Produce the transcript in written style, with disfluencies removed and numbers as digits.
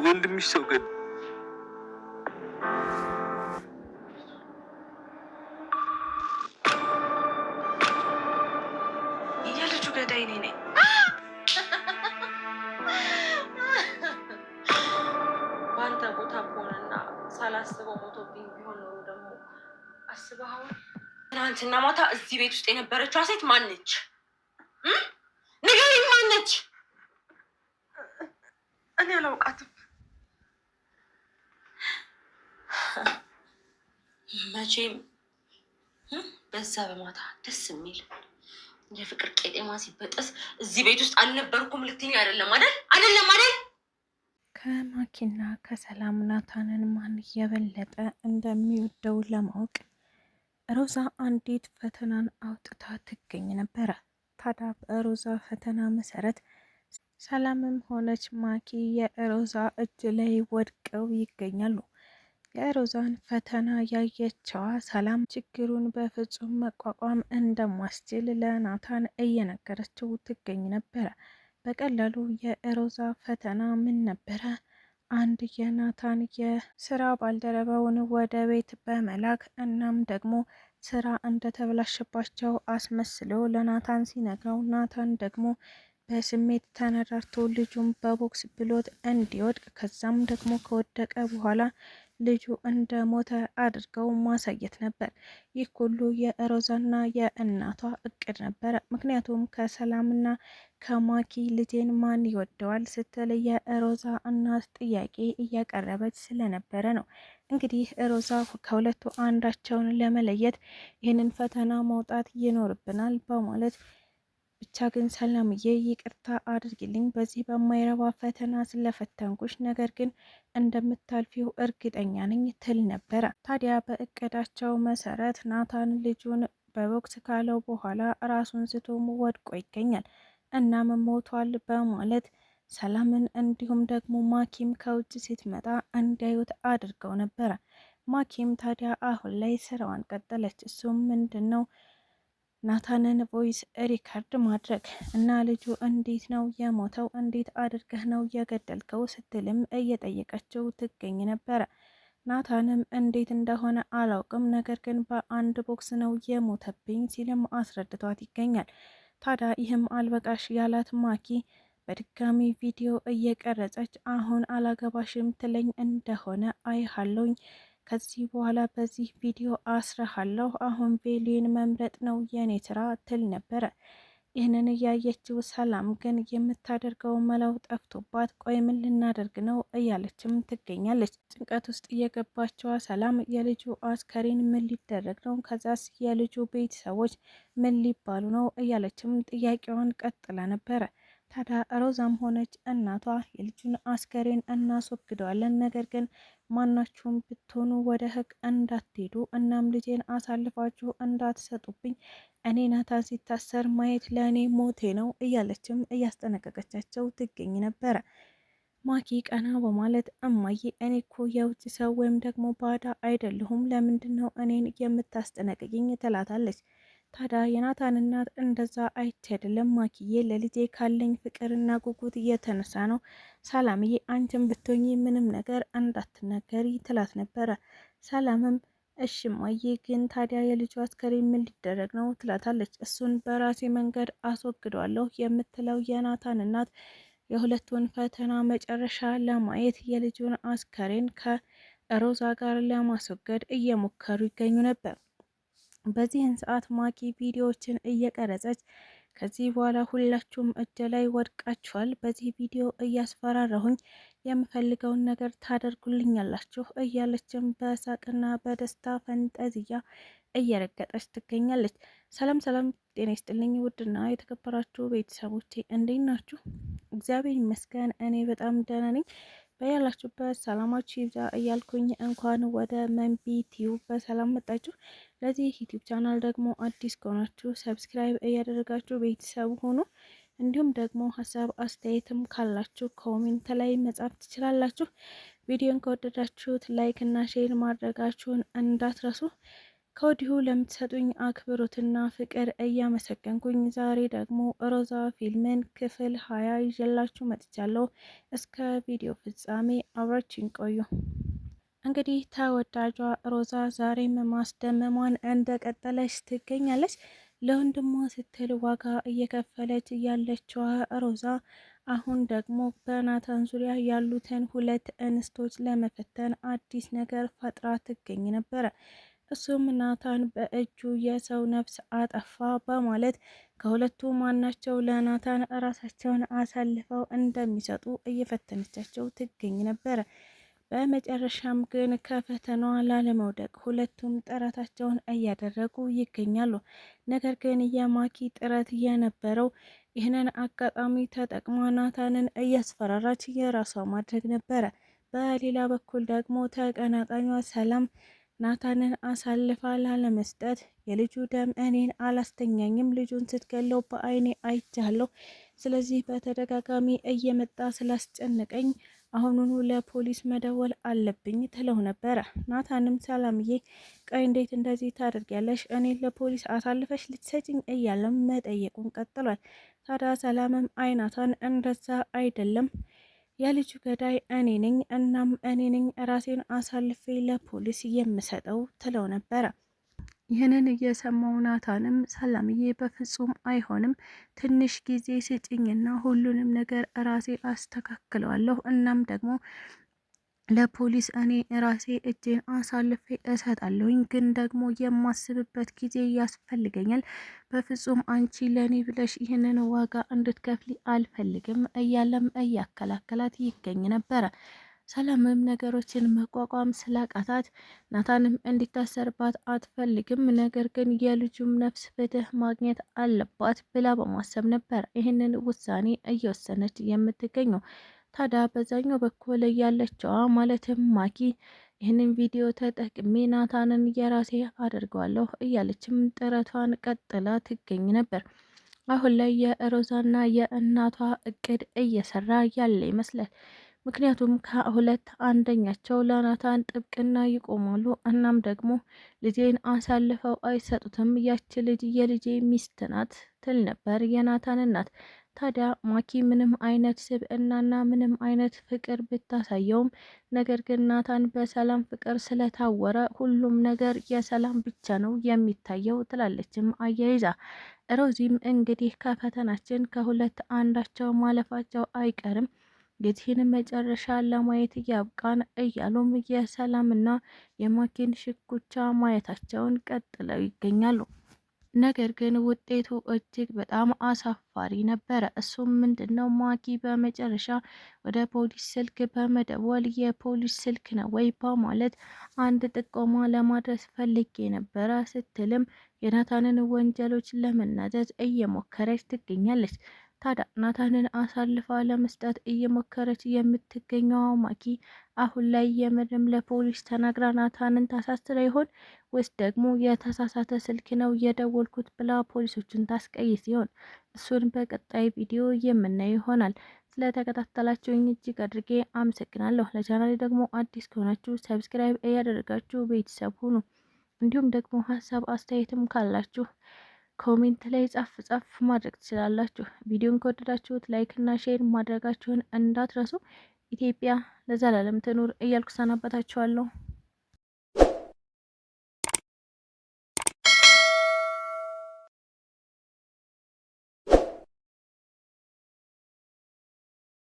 ወንድምሽ ሰው ገድ የልጁ ገዳይ እኔ ነኝ። በአንተ ቦታ ከሆነና ሳላስበው ሞቶብኝ ቢሆን ኖሮ ደግሞ አስበኸው። ትናንትና ማታ እዚህ ቤት ውስጥ የነበረችዋ ሴት ማነች? ንገሪኝ፣ ማነች? እኔ አላውቃትም። መቼም በዛ በማታ ደስ የሚል የፍቅር ቄጤማ ሲበጠስ እዚህ ቤት ውስጥ አልነበርኩም ልትይኝ አይደለም አይደል? አይደለም አይደል? ከማኪና ከሰላም ናታንን ማን የበለጠ እንደሚወደው ለማወቅ ሮዛ አንዲት ፈተናን አውጥታ ትገኝ ነበረ። ታዲያ በሮዛ ፈተና መሰረት ሰላምም ሆነች ማኪ የሮዛ እጅ ላይ ወድቀው ይገኛሉ። የሮዛን ፈተና ያየችዋ ሰላም ችግሩን በፍጹም መቋቋም እንደማስችል ለናታን እየነገረችው ትገኝ ነበረ። በቀላሉ የሮዛ ፈተና ምን ነበረ? አንድ የናታን የስራ ባልደረባውን ወደ ቤት በመላክ እናም ደግሞ ስራ እንደተበላሸባቸው አስመስሎ ለናታን ሲነግረው ናታን ደግሞ በስሜት ተነዳርቶ ልጁን በቦክስ ብሎት እንዲወድቅ ከዛም ደግሞ ከወደቀ በኋላ ልጁ እንደሞተ አድርገው ማሳየት ነበር። ይህ ሁሉ የሮዛና የእናቷ እቅድ ነበረ። ምክንያቱም ከሰላምና ከማኪ ልጄን ማን ይወደዋል ስትል የሮዛ እናት ጥያቄ እያቀረበች ስለነበረ ነው። እንግዲህ ሮዛ ከሁለቱ አንዳቸውን ለመለየት ይህንን ፈተና ማውጣት ይኖርብናል በማለት ብቻ ግን ሰላምዬ ይቅርታ አድርጊልኝ በዚህ በማይረባ ፈተና ስለፈተንኩሽ፣ ነገር ግን እንደምታልፊው እርግጠኛ ነኝ ትል ነበረ። ታዲያ በእቅዳቸው መሰረት ናታን ልጁን በቦክስ ካለው በኋላ ራሱን ስቶም ወድቆ ይገኛል። እናም ሞቷል በማለት ሰላምን እንዲሁም ደግሞ ማኪም ከውጭ ስትመጣ እንዲያዩት አድርገው ነበረ። ማኪም ታዲያ አሁን ላይ ስራዋን ቀጠለች። እሱም ምንድን ነው ናታንን ቮይስ ሪካርድ ማድረግ እና ልጁ እንዴት ነው የሞተው፣ እንዴት አድርገህ ነው የገደልከው ስትልም እየጠየቀችው ትገኝ ነበረ። ናታንም እንዴት እንደሆነ አላውቅም፣ ነገር ግን በአንድ ቦክስ ነው የሞተብኝ ሲልም አስረድቷት ይገኛል። ታዲያ ይህም አልበቃሽ ያላት ማኪ በድጋሚ ቪዲዮ እየቀረጸች አሁን አላገባሽም ትለኝ እንደሆነ አይሃለውኝ፣ ከዚህ በኋላ በዚህ ቪዲዮ አስረሃለሁ፣ አሁን ቬሊን መምረጥ ነው የኔ ስራ ትል ነበረ። ይህንን እያየችው ሰላም ግን የምታደርገው መላው ጠፍቶባት ቆይ ምን ልናደርግ ነው እያለችም ትገኛለች። ጭንቀት ውስጥ እየገባችዋ ሰላም የልጁ አስከሬን ምን ሊደረግ ነው፣ ከዛስ የልጁ ቤተሰቦች ምን ሊባሉ ነው እያለችም ጥያቄዋን ቀጥላ ነበረ። ታዲያ ሮዛም ሆነች እናቷ የልጁን አስከሬን እናስወግደዋለን፣ ነገር ግን ማናችሁም ብትሆኑ ወደ ህግ እንዳትሄዱ እናም ልጄን አሳልፋችሁ እንዳትሰጡብኝ፣ እኔ ናታን ሲታሰር ማየት ለእኔ ሞቴ ነው እያለችም እያስጠነቀቀቻቸው ትገኝ ነበረ። ማኪ ቀና በማለት እማዬ እኔ እኮ የውጭ ሰው ወይም ደግሞ ባዳ አይደለሁም፣ ለምንድን ነው እኔን የምታስጠነቅቅኝ ትላታለች። ታዲያ የናታን እናት እንደዛ አይቼ አይደለም ማኪዬ፣ ለልጄ ካለኝ ፍቅርና ጉጉት እየተነሳ ነው። ሰላምዬ አንቺን ብትሆኚ ምንም ነገር እንዳትናገሪ ትላት ነበረ። ሰላምም እሺ እማዬ፣ ግን ታዲያ የልጁ አስከሬን ምን ሊደረግ ነው ትላታለች። እሱን በራሴ መንገድ አስወግደዋለሁ የምትለው የናታን እናት የሁለቱን ፈተና መጨረሻ ለማየት የልጁን አስከሬን ከሮዛ ጋር ለማስወገድ እየሞከሩ ይገኙ ነበር። በዚህን ሰዓት ማኪ ቪዲዮዎችን እየቀረጸች ከዚህ በኋላ ሁላችሁም እጅ ላይ ወድቃችኋል፣ በዚህ ቪዲዮ እያስፈራረሁኝ የምፈልገውን ነገር ታደርጉልኛላችሁ እያለችም በሳቅና በደስታ ፈንጠዝያ እየረገጠች ትገኛለች። ሰላም ሰላም፣ ጤና ይስጥልኝ ውድና የተከበራችሁ ቤተሰቦቼ እንዴት ናችሁ? እግዚአብሔር ይመስገን እኔ በጣም ደህና ነኝ። በያላችሁበት ሰላማችሁ ይብዛ እያልኩኝ እንኳን ወደ መንቢ ቲዩብ በሰላም መጣችሁ። ለዚህ ዩቲዩብ ቻናል ደግሞ አዲስ ከሆናችሁ ሰብስክራይብ እያደረጋችሁ ቤተሰቡ ሆኑ። እንዲሁም ደግሞ ሀሳብ አስተያየትም ካላችሁ ኮሜንት ላይ መጻፍ ትችላላችሁ። ቪዲዮን ከወደዳችሁት ላይክ እና ሼር ማድረጋችሁን እንዳትረሱ። ከወዲሁ ለምትሰጡኝ አክብሮትና ፍቅር እያመሰገንኩኝ ዛሬ ደግሞ ሮዛ ፊልምን ክፍል 20 ይዤላችሁ መጥቻለሁ። እስከ ቪዲዮ ፍጻሜ አብራችሁኝ ቆዩ። እንግዲህ ተወዳጇ ሮዛ ዛሬም ማስደመሟን እንደቀጠለች ትገኛለች። ለወንድሟ ስትል ዋጋ እየከፈለች ያለችዋ ሮዛ አሁን ደግሞ በናታን ዙሪያ ያሉትን ሁለት እንስቶች ለመፈተን አዲስ ነገር ፈጥራ ትገኝ ነበረ። እሱም ናታን በእጁ የሰው ነፍስ አጠፋ በማለት ከሁለቱ ማናቸው ለናታን ራሳቸውን አሳልፈው እንደሚሰጡ እየፈተነቻቸው ትገኝ ነበረ። በመጨረሻም ግን ከፈተናዋ ላለመውደቅ ሁለቱም ጥረታቸውን እያደረጉ ይገኛሉ። ነገር ግን የማኪ ጥረት የነበረው ይህንን አጋጣሚ ተጠቅማ ናታንን እያስፈራራች የራሷ ማድረግ ነበረ። በሌላ በኩል ደግሞ ተቀናቃኟ ሰላም ናታንን አሳልፋ ላለመስጠት የልጁ ደም እኔን አላስተኛኝም፣ ልጁን ስትገለው በአይኔ አይቻለሁ፣ ስለዚህ በተደጋጋሚ እየመጣ ስላስጨነቀኝ አሁኑኑ ለፖሊስ መደወል አለብኝ ትለው ነበረ። ናታንም ሰላምዬ ቆይ እንዴት እንደዚህ ታደርጊያለሽ? እኔን ለፖሊስ አሳልፈሽ ልትሰጭኝ? እያለም መጠየቁን ቀጥሏል። ታዲያ ሰላምም አይ ናታን እንደዛ አይደለም የልጁ ገዳይ እኔ ነኝ፣ እናም እኔ ነኝ ራሴን አሳልፌ ለፖሊስ የምሰጠው ትለው ነበረ። ይህንን የሰማው ናታንም ሰላምዬ በፍጹም አይሆንም፣ ትንሽ ጊዜ ስጭኝና ሁሉንም ነገር ራሴ አስተካክለዋለሁ፣ እናም ደግሞ ለፖሊስ እኔ ራሴ እጄን አሳልፌ እሰጣለሁኝ፣ ግን ደግሞ የማስብበት ጊዜ ያስፈልገኛል። በፍጹም አንቺ ለኔ ብለሽ ይህንን ዋጋ እንድትከፍሊ አልፈልግም እያለም እያከላከላት ይገኝ ነበረ። ሰላምም ነገሮችን መቋቋም ስላቃታት ናታንም እንዲታሰርባት አትፈልግም። ነገር ግን የልጁም ነፍስ ፍትህ ማግኘት አለባት ብላ በማሰብ ነበር ይህንን ውሳኔ እየወሰነች የምትገኘው። ታዲያ በዛኛው በኩል ያለችዋ ማለትም ማኪ ይህንን ቪዲዮ ተጠቅሜ ናታንን የራሴ አድርገዋለሁ እያለችም ጥረቷን ቀጥላ ትገኝ ነበር። አሁን ላይ የሮዛና የእናቷ እቅድ እየሰራ ያለ ይመስላል። ምክንያቱም ከሁለት አንደኛቸው ለናታን ጥብቅና ይቆማሉ። እናም ደግሞ ልጄን አሳልፈው አይሰጡትም፣ ያች ልጅ የልጄ ሚስት ናት ትል ነበር የናታን እናት። ታዲያ ማኪ ምንም አይነት ስብዕናና ምንም አይነት ፍቅር ብታሳየውም ነገር ግን ናታን በሰላም ፍቅር ስለታወረ ሁሉም ነገር የሰላም ብቻ ነው የሚታየው ትላለችም አያይዛ። ሮዚም እንግዲህ ከፈተናችን ከሁለት አንዳቸው ማለፋቸው አይቀርም፣ የዚህን መጨረሻ ለማየት ያብቃን እያሉም የሰላምና የማኪን ሽኩቻ ማየታቸውን ቀጥለው ይገኛሉ። ነገር ግን ውጤቱ እጅግ በጣም አሳፋሪ ነበረ። እሱም ምንድነው? ማኪ በመጨረሻ ወደ ፖሊስ ስልክ በመደወል የፖሊስ ስልክ ነው ወይ በማለት አንድ ጥቆማ ለማድረስ ፈልጌ ነበረ ስትልም የናታንን ወንጀሎች ለመናዘዝ እየሞከረች ትገኛለች። ታዲያ ናታንን አሳልፋ ለመስጠት እየሞከረች የምትገኘው ማኪ አሁን ላይ የምርም ለፖሊስ ተናግራ ናታንን ታሳስረ ይሆን ወይስ ደግሞ የተሳሳተ ስልክ ነው የደወልኩት ብላ ፖሊሶችን ታስቀይስ ሲሆን እሱን በቀጣይ ቪዲዮ የምናየው ይሆናል። ስለተከታተላችሁኝ እጅግ አድርጌ አመሰግናለሁ። ለቻናሌ ደግሞ አዲስ ከሆናችሁ ሰብስክራይብ እያደረጋችሁ ቤተሰብ ሁኑ። እንዲሁም ደግሞ ሀሳብ አስተያየትም ካላችሁ ኮሜንት ላይ ጻፍ ማድረግ ትችላላችሁ። ቪዲዮን ከወደዳችሁት ላይክ እና ሼር ማድረጋችሁን እንዳትረሱ። ኢትዮጵያ ለዘላለም ትኑር እያልኩ ሰናበታችኋለሁ።